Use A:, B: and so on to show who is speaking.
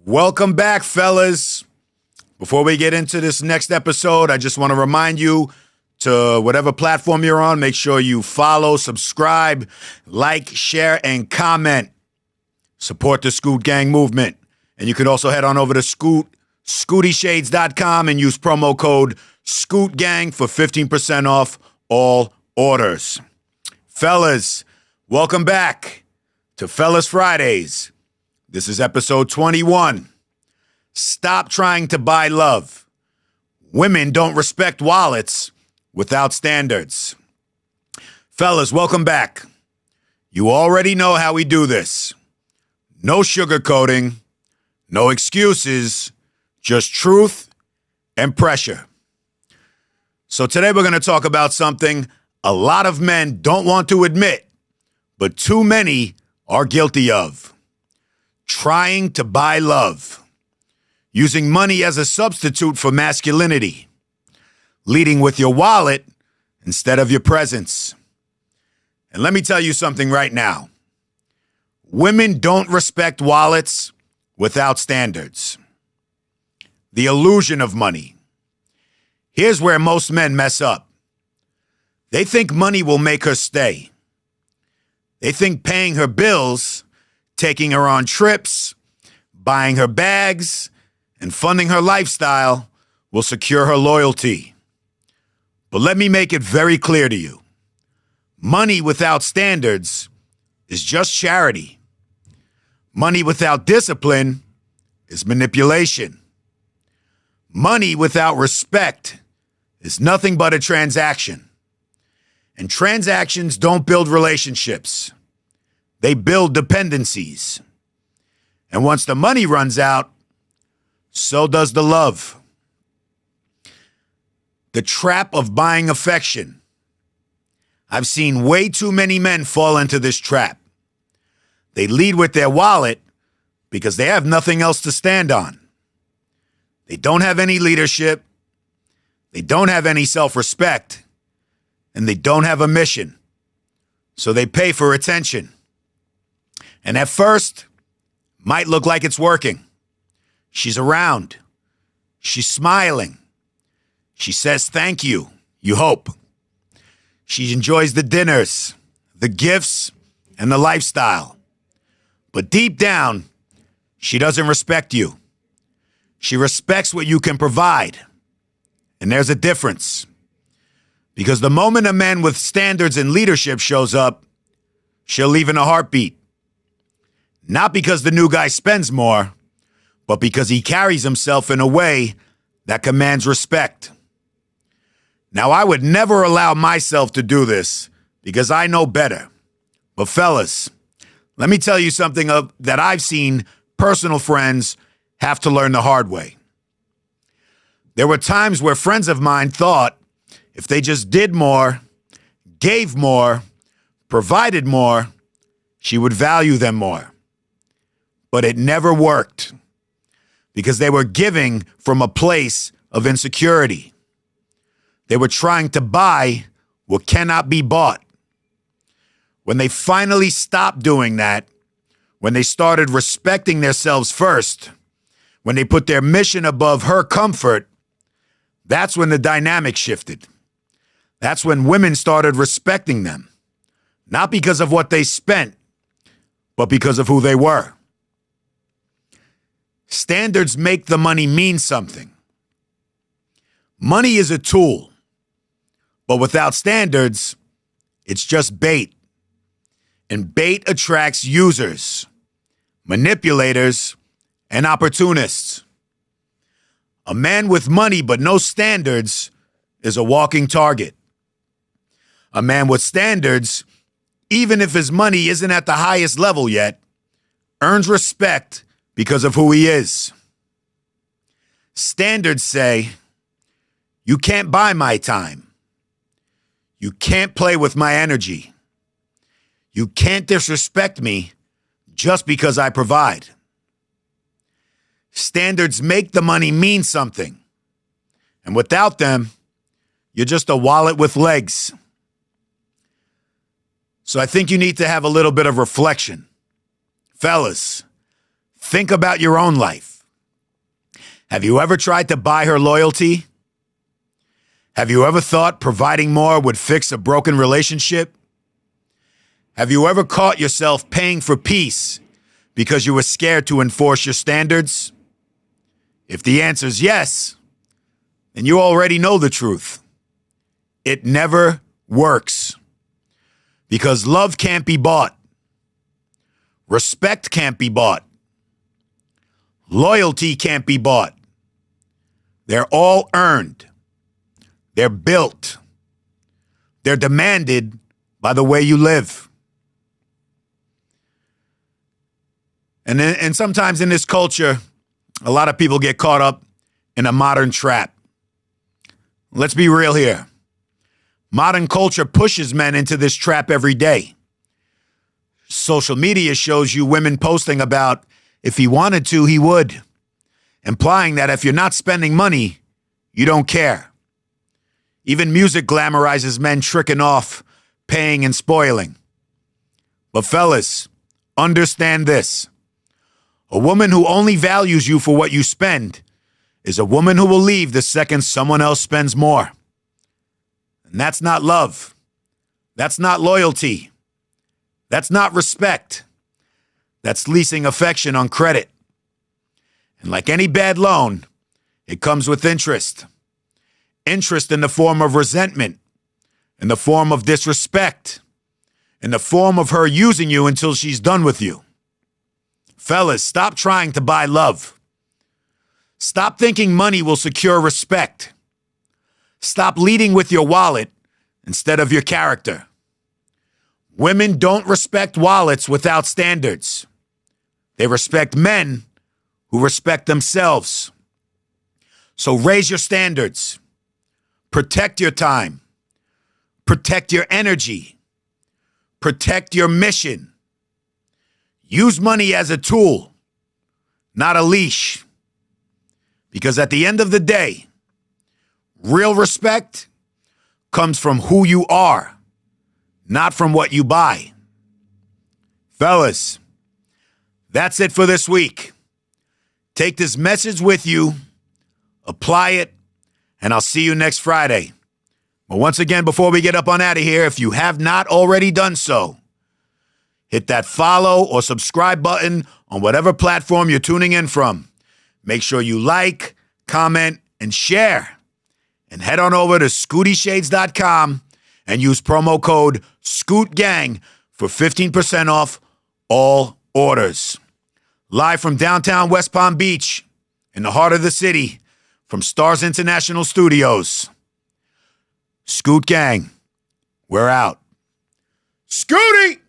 A: Welcome back, fellas. Before we get into this next episode, I just want to remind you to whatever platform you're on, make sure you follow, subscribe, like, share, and comment. Support the Scoot Gang movement. And you can also head on over to ScootyShades.com and use promo code ScootGang for 15% off all orders. Fellas, welcome back to Fellas Fridays. This is episode 21. Stop trying to buy love. Women don't respect wallets without standards. Fellas, welcome back. You already know how we do this. No sugarcoating, no excuses, just truth and pressure. So today we're going to talk about something a lot of men don't want to admit, but too many are guilty of. Trying to buy love. Using money as a substitute for masculinity. Leading with your wallet instead of your presence. And let me tell you something right now. Women don't respect wallets without standards. The illusion of money. Here's where most men mess up. They think money will make her stay. They think paying her bills, taking her on trips, buying her bags, and funding her lifestyle will secure her loyalty. But let me make it very clear to you. Money without standards is just charity. Money without discipline is manipulation. Money without respect is nothing but a transaction. And transactions don't build relationships. They build dependencies. And once the money runs out, so does the love. The trap of buying affection. I've seen way too many men fall into this trap. They lead with their wallet because they have nothing else to stand on. They don't have any leadership. They don't have any self-respect. And they don't have a mission. So they pay for attention. And at first, might look like it's working. She's around. She's smiling. She says thank you, you hope. She enjoys the dinners, the gifts, and the lifestyle. But deep down, she doesn't respect you. She respects what you can provide. And there's a difference. Because the moment a man with standards and leadership shows up, she'll leave in a heartbeat. Not because the new guy spends more, but because he carries himself in a way that commands respect. Now, I would never allow myself to do this because I know better. But fellas, let me tell you something that I've seen personal friends have to learn the hard way. There were times where friends of mine thought if they just did more, gave more, provided more, she would value them more. But it never worked because they were giving from a place of insecurity. They were trying to buy what cannot be bought. When they finally stopped doing that, when they started respecting themselves first, when they put their mission above her comfort, that's when the dynamic shifted. That's when women started respecting them, not because of what they spent, but because of who they were. Standards make the money mean something. Money is a tool, but without standards, it's just bait. And bait attracts users, manipulators, and opportunists. A man with money but no standards is a walking target. A man with standards, even if his money isn't at the highest level yet, earns respect because of who he is. Standards say, you can't buy my time. You can't play with my energy. You can't disrespect me just because I provide. Standards make the money mean something. And without them, you're just a wallet with legs. So I think you need to have a little bit of reflection. Fellas, think about your own life. Have you ever tried to buy her loyalty? Have you ever thought providing more would fix a broken relationship? Have you ever caught yourself paying for peace because you were scared to enforce your standards? If the answer is yes, then you already know the truth. It never works. Because love can't be bought. Respect can't be bought. Loyalty can't be bought. They're all earned. They're built. They're demanded by the way you live. And sometimes in this culture, a lot of people get caught up in a modern trap. Let's be real here. Modern culture pushes men into this trap every day. Social media shows you women posting about if he wanted to, he would, implying that if you're not spending money, you don't care. Even music glamorizes men tricking off, paying and spoiling. But fellas, understand this. A woman who only values you for what you spend is a woman who will leave the second someone else spends more. And that's not love. That's not loyalty. That's not respect. That's leasing affection on credit. And like any bad loan, it comes with interest. Interest in the form of resentment, in the form of disrespect, in the form of her using you until she's done with you. Fellas, stop trying to buy love. Stop thinking money will secure respect. Stop leading with your wallet instead of your character. Women don't respect wallets without standards. They respect men who respect themselves. So raise your standards. Protect your time. Protect your energy. Protect your mission. Use money as a tool, not a leash. Because at the end of the day, real respect comes from who you are, not from what you buy. Fellas, that's it for this week. Take this message with you, apply it, and I'll see you next Friday. But once again, before we get up on out of here, if you have not already done so, hit that follow or subscribe button on whatever platform you're tuning in from. Make sure you like, comment, and share. And head on over to ScootyShades.com and use promo code ScootGang for 15% off all orders. Live from downtown West Palm Beach, in the heart of the city, from Stars International Studios. Scoot Gang, we're out. Scooty!